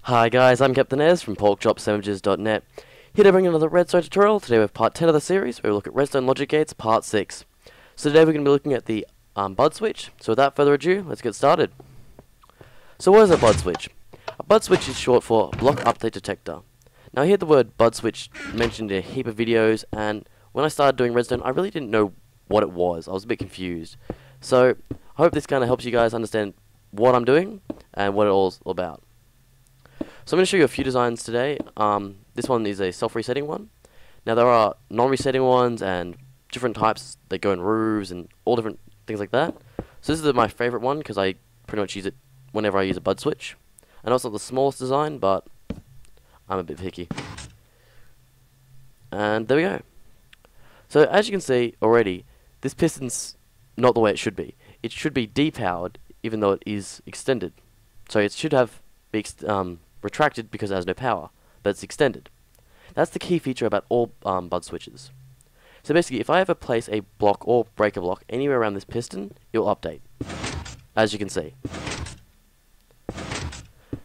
Hi guys, I'm Captain Ez from PorkChopSandwiches.net, here to bring another Redstone tutorial. Today we have part 10 of the series, where we look at Redstone Logic Gates, part 6. So today we're going to be looking at the bud switch. So without further ado, let's get started. So what is a bud switch? A bud switch is short for block update detector. Now I hear the word bud switch mentioned in a heap of videos, and when I started doing Redstone I really didn't know what it was. I was a bit confused. So I hope this kind of helps you guys understand what I'm doing and what it all's about. So I'm going to show you a few designs today. This one is a self-resetting one. Now there are non-resetting ones and different types that go in roofs and all different things like that. So this is my favorite one because I pretty much use it whenever I use a bud switch. I know it's not the smallest design, but I'm a bit picky. And there we go. So as you can see already, this piston's not the way it should be. It should be depowered even though it is extended. So it should have be retracted because it has no power, but it's extended. That's the key feature about all bud switches. So basically, if I ever place a block or breaker block anywhere around this piston, it will update, as you can see.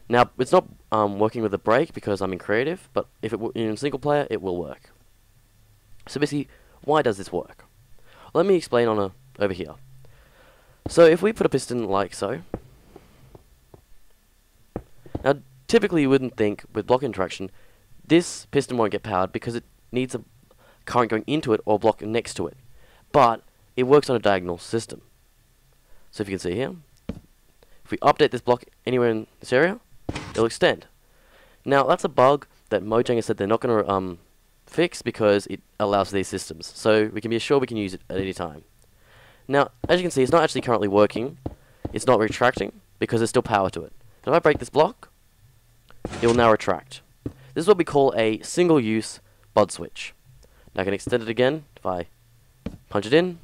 Now, it's not working with a break because I'm in creative, but if it in single player, it will work. So basically, why does this work? Let me explain over here. So if we put a piston like so, now typically you wouldn't think with block interaction this piston won't get powered because it needs a current going into it or a block next to it, but it works on a diagonal system. So if you can see here, if we update this block anywhere in this area, it'll extend. Now that's a bug that Mojang has said they're not going to fix because it allows these systems, so we can be assured we can use it at any time. Now as you can see, it's not actually currently working, it's not retracting because there's still power to it. So if I break this block, it will now retract. This is what we call a single-use bud switch. Now I can extend it again if I punch it in.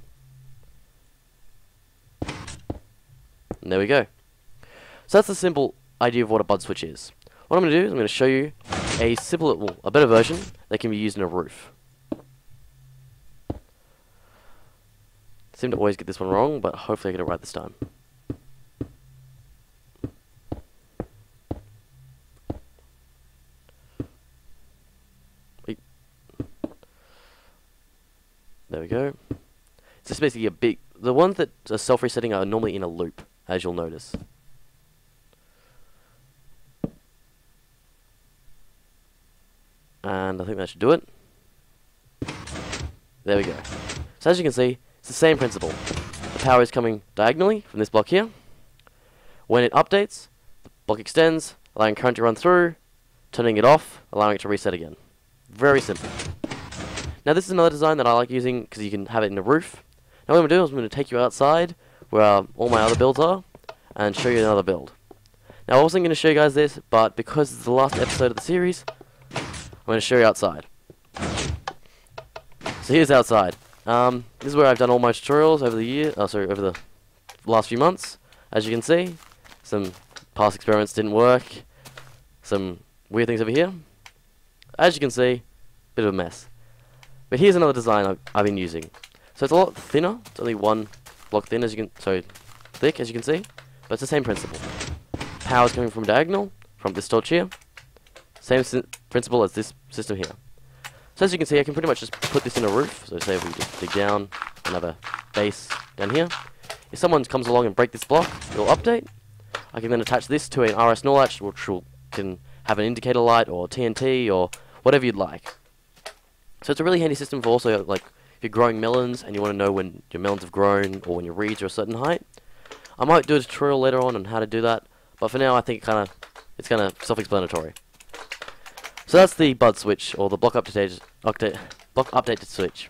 And there we go. So that's the simple idea of what a bud switch is. What I'm going to do is I'm going to show you a better version that can be used in a roof. I seem to always get this one wrong, but hopefully I get it right this time. There we go. It's just basically the ones that are self-resetting are normally in a loop, as you'll notice. And I think that should do it. There we go. So as you can see, it's the same principle. The power is coming diagonally from this block here. When it updates, the block extends, allowing current to run through, turning it off, allowing it to reset again. Very simple. Now this is another design that I like using because you can have it in the roof. Now what I'm going to do is I'm going to take you outside where all my other builds are and show you another build. Now I wasn't going to show you guys this, but because it's the last episode of the series, I'm going to show you outside. So here's outside. This is where I've done all my tutorials over the last few months. As you can see, some past experiments didn't work. Some weird things over here. As you can see, bit of a mess. But here's another design I've been using. So it's a lot thinner. It's only one block thin, thick as you can see. But it's the same principle. Power's coming from diagonal, from this torch here. Same principle as this system here. So as you can see, I can pretty much just put this in a roof. So say if we just dig down and have a base down here. If someone comes along and break this block, it'll update. I can then attach this to an RS NOR latch, which can have an indicator light or TNT or whatever you'd like. So it's a really handy system for also, like, if you're growing melons and you want to know when your melons have grown or when your reeds are a certain height. I might do a tutorial later on how to do that, but for now I think it's kind of self-explanatory. So that's the bud switch, or the block updated switch.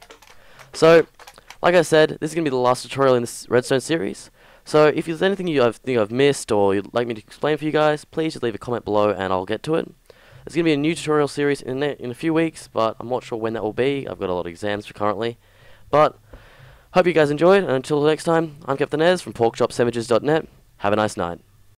So, like I said, this is going to be the last tutorial in this Redstone series. So if there's anything you think I've missed or you'd like me to explain for you guys, please just leave a comment below and I'll get to it. There's going to be a new tutorial series in a few weeks, but I'm not sure when that will be. I've got a lot of exams currently. But, hope you guys enjoyed, and until next time, I'm Captain Ez from PorkChopSandwiches.net. Have a nice night.